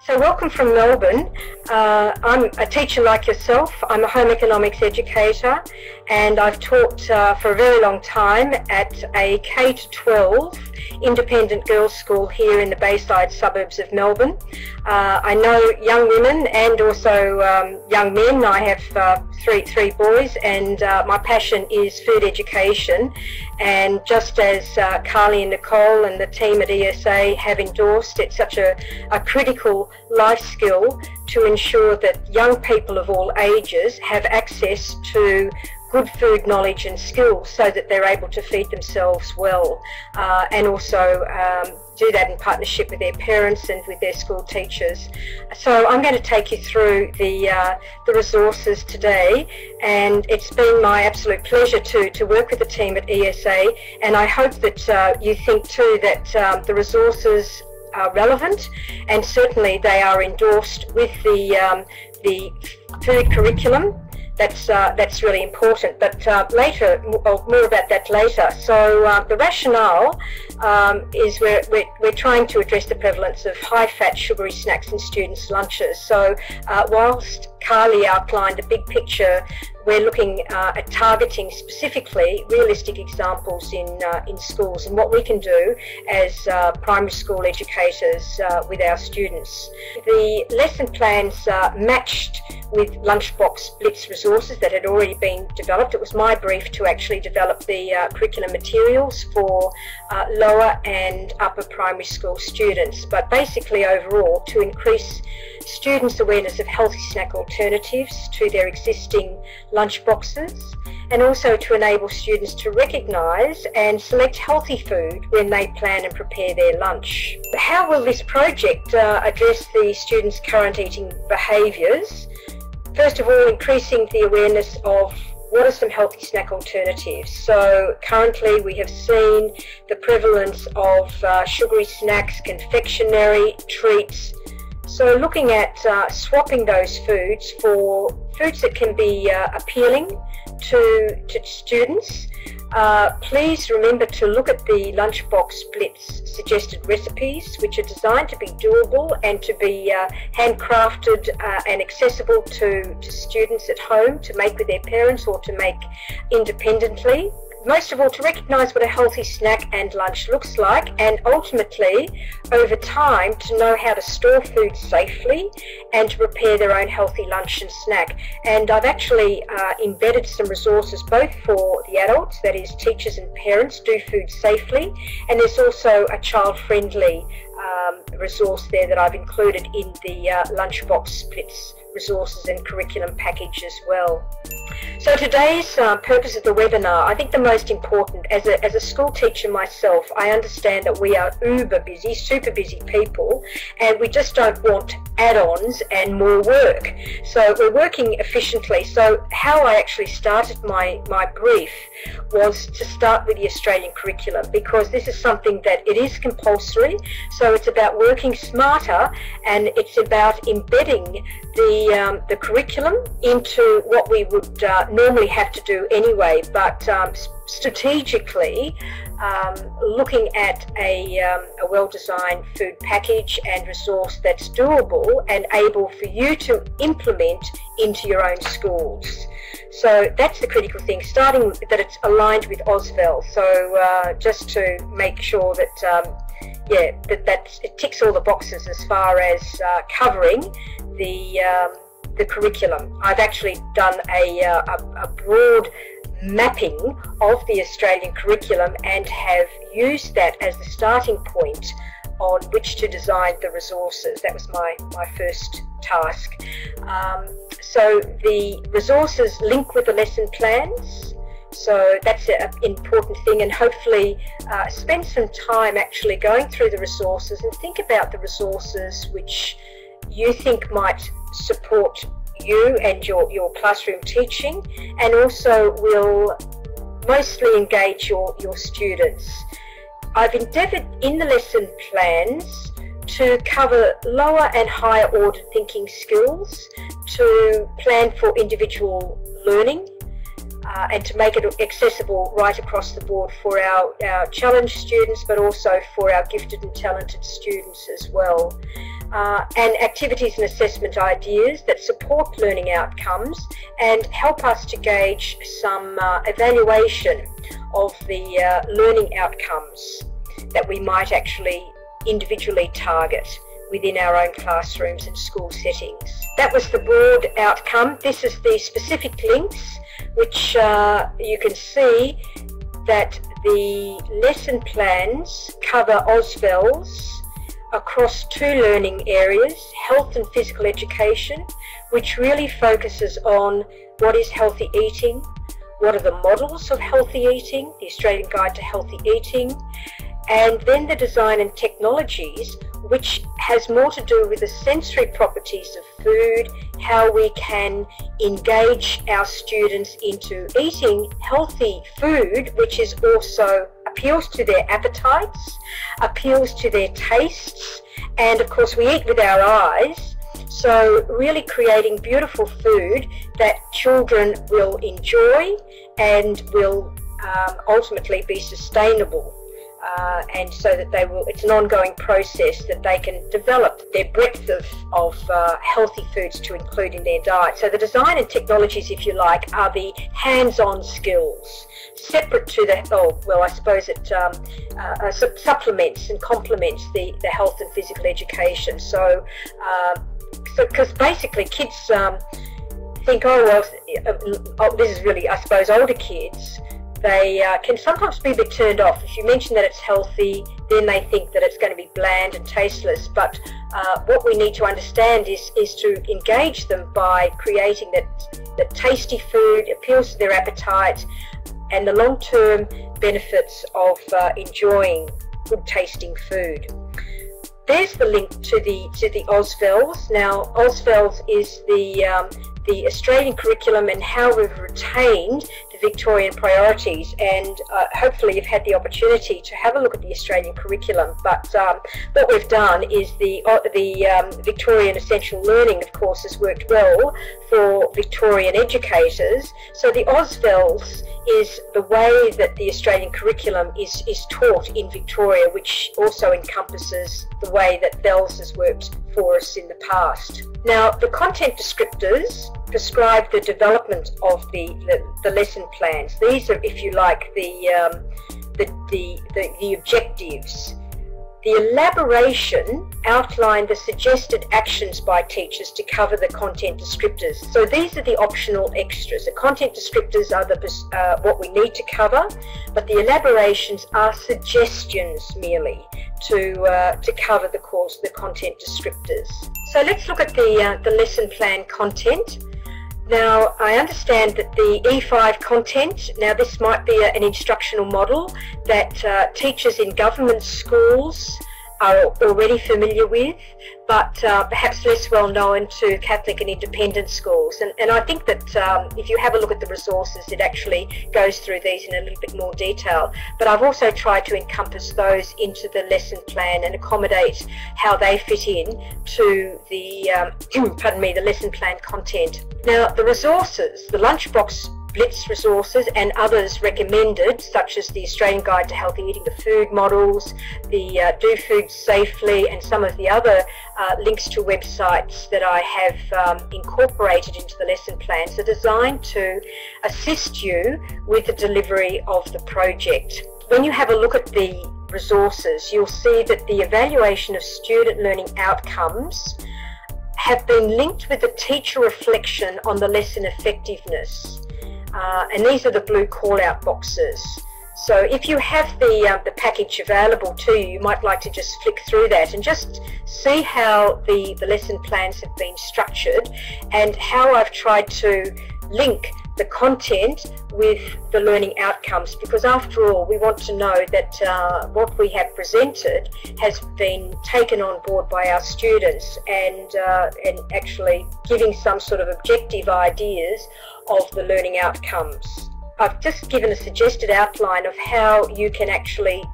So welcome from Melbourne. I'm a teacher like yourself. I'm a home economics educator, and I've taught for a very long time at a K-12 independent girls' school here in the Bayside suburbs of Melbourne. I know young women and also young men. I have three boys, and my passion is food education. And just as Carly and Nicole and the team at ESA have endorsed, it's such a critical life skill to ensure that young people of all ages have access to good food knowledge and skills so that they're able to feed themselves well, and also do that in partnership with their parents and with their school teachers. So I'm going to take you through the resources today, and it's been my absolute pleasure to work with the team at ESA, and I hope that you think too that the resources are relevant, and certainly they are endorsed with the food curriculum. That's really important, but later, more about that later. So the rationale is we're trying to address the prevalence of high-fat sugary snacks in students' lunches. So whilst Carly outlined a big picture, we're looking at targeting specifically realistic examples in schools and what we can do as primary school educators with our students. The lesson plans matched with Lunchbox Blitz resources that had already been developed. It was my brief to actually develop the curriculum materials for lower and upper primary school students, but basically overall to increase students' awareness of healthy snack alternatives to their existing lunch boxes, and also to enable students to recognise and select healthy food when they plan and prepare their lunch. How will this project address the students' current eating behaviours? First of all, increasing the awareness of what are some healthy snack alternatives. So currently we have seen the prevalence of sugary snacks, confectionery, treats. So looking at swapping those foods for foods that can be appealing to students. Please remember to look at the Lunchbox Blitz suggested recipes, which are designed to be doable and to be handcrafted and accessible to students at home to make with their parents or to make independently. Most of all, to recognise what a healthy snack and lunch looks like, and ultimately, over time, to know how to store food safely and to prepare their own healthy lunch and snack. And I've actually embedded some resources both for the adults, that is teachers and parents, do food safely, and there's also a child-friendly resource there that I've included in the Lunchbox Blitz resources and curriculum package as well. So today's purpose of the webinar, I think the most important, as a school teacher myself, I understand that we are uber busy, super busy people, and we just don't want add-ons and more work. So we're working efficiently. So how I actually started my brief was to start with the Australian curriculum, because this is something that it is compulsory. So it's about working smarter, and it's about embedding the curriculum into what we would normally have to do anyway, but strategically looking at a well-designed food package and resource that's doable and able for you to implement into your own schools. So that's the critical thing, starting that it's aligned with Ausvel. So just to make sure that it ticks all the boxes as far as covering the curriculum. I've actually done a broad mapping of the Australian curriculum and have used that as the starting point on which to design the resources. That was my first task. So the resources link with the lesson plans. So that's an important thing, and hopefully spend some time actually going through the resources and think about the resources which you think might support you and your classroom teaching, and also will mostly engage your students. I've endeavoured in the lesson plans to cover lower and higher order thinking skills, to plan for individual learning, and to make it accessible right across the board for our challenge students, but also for our gifted and talented students as well. And activities and assessment ideas that support learning outcomes and help us to gauge some evaluation of the learning outcomes that we might actually individually target within our own classrooms and school settings. That was the broad outcome. This is the specific links, which you can see that the lesson plans cover AusVELS across 2 learning areas, health and physical education, which really focuses on what is healthy eating, what are the models of healthy eating, the Australian Guide to Healthy Eating, and then the design and technologies, which has more to do with the sensory properties of food, how we can engage our students into eating healthy food, which is also appeals to their appetites, appeals to their tastes, and of course we eat with our eyes. So really creating beautiful food that children will enjoy and will ultimately be sustainable. And so that they will, it's an ongoing process that they can develop their breadth of healthy foods to include in their diet. So the design and technologies, if you like, are the hands-on skills, separate to the, I suppose it supplements and complements the health and physical education. So because basically kids think, this is really, I suppose, older kids, they can sometimes be a bit turned off. If you mention that it's healthy, then they think that it's going to be bland and tasteless. But what we need to understand is to engage them by creating that tasty food appeals to their appetite and the long-term benefits of enjoying good tasting food. There's the link to the AusVELS. Now, AusVELS is the Australian curriculum and how we've retained the Victorian priorities, and hopefully you've had the opportunity to have a look at the Australian curriculum. But what we've done is the Victorian Essential Learning, of course, has worked well for Victorian educators. So the AusVELS is the way that the Australian curriculum is taught in Victoria, which also encompasses the way that VELS has worked for us in the past. Now, the content descriptors prescribe the development of the lesson plans. These are, if you like, the objectives. The elaboration outline the suggested actions by teachers to cover the content descriptors. So these are the optional extras. The content descriptors are what we need to cover, but the elaborations are suggestions merely to cover the content descriptors. So let's look at the lesson plan content. Now, I understand that the E5 content, now this might be an instructional model that teachers in government schools are already familiar with, but perhaps less well known to Catholic and independent schools. And I think that if you have a look at the resources, it actually goes through these in a little bit more detail. But I've also tried to encompass those into the lesson plan and accommodate how they fit in to the, the lesson plan content. Now, the resources, the Lunchbox Blitz resources and others recommended, such as the Australian Guide to Healthy Eating, the food models, the Do Food Safely, and some of the other links to websites that I have incorporated into the lesson plans are designed to assist you with the delivery of the project. When you have a look at the resources, you'll see that the evaluation of student learning outcomes have been linked with the teacher reflection on the lesson effectiveness. And these are the blue call-out boxes. So if you have the package available to you, you might like to just flick through that and just see how the lesson plans have been structured and how I've tried to link the content with the learning outcomes, because after all we want to know that what we have presented has been taken on board by our students and actually giving some sort of objective ideas of the learning outcomes. I've just given a suggested outline of how you can actually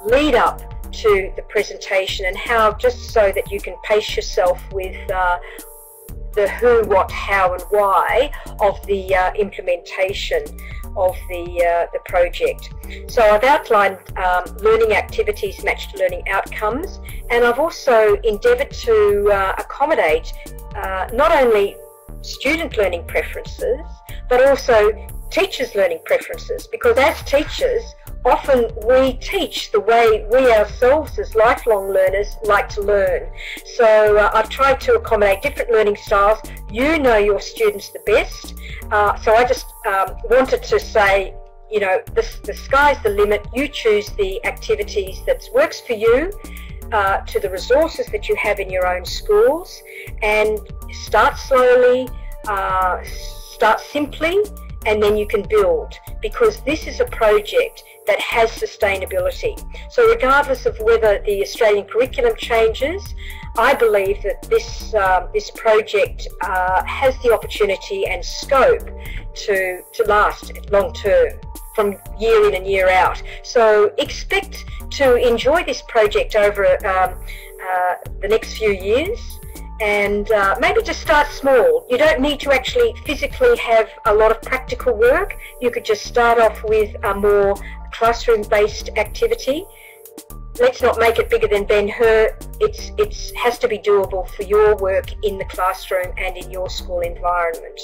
lead up to the presentation and how, just so that you can pace yourself with the who, what, how and why of the implementation. of the project. So I've outlined learning activities matched to learning outcomes, and I've also endeavoured to accommodate not only student learning preferences, but also teachers' learning preferences, because as teachers, often we teach the way we ourselves as lifelong learners like to learn. So I've tried to accommodate different learning styles. You know your students the best. So I just wanted to say, you know, the sky's the limit. You choose the activities that works for you, to the resources that you have in your own schools, and start slowly, start simply, and then you can build, because this is a project that has sustainability. So regardless of whether the Australian curriculum changes, I believe that this project has the opportunity and scope to last long term, from year in and year out. So expect to enjoy this project over the next few years, and maybe just start small. You don't need to actually physically have a lot of practical work. You could just start off with a more classroom-based activity. Let's not make it bigger than Ben-Hur. It has to be doable for your work in the classroom and in your school environment.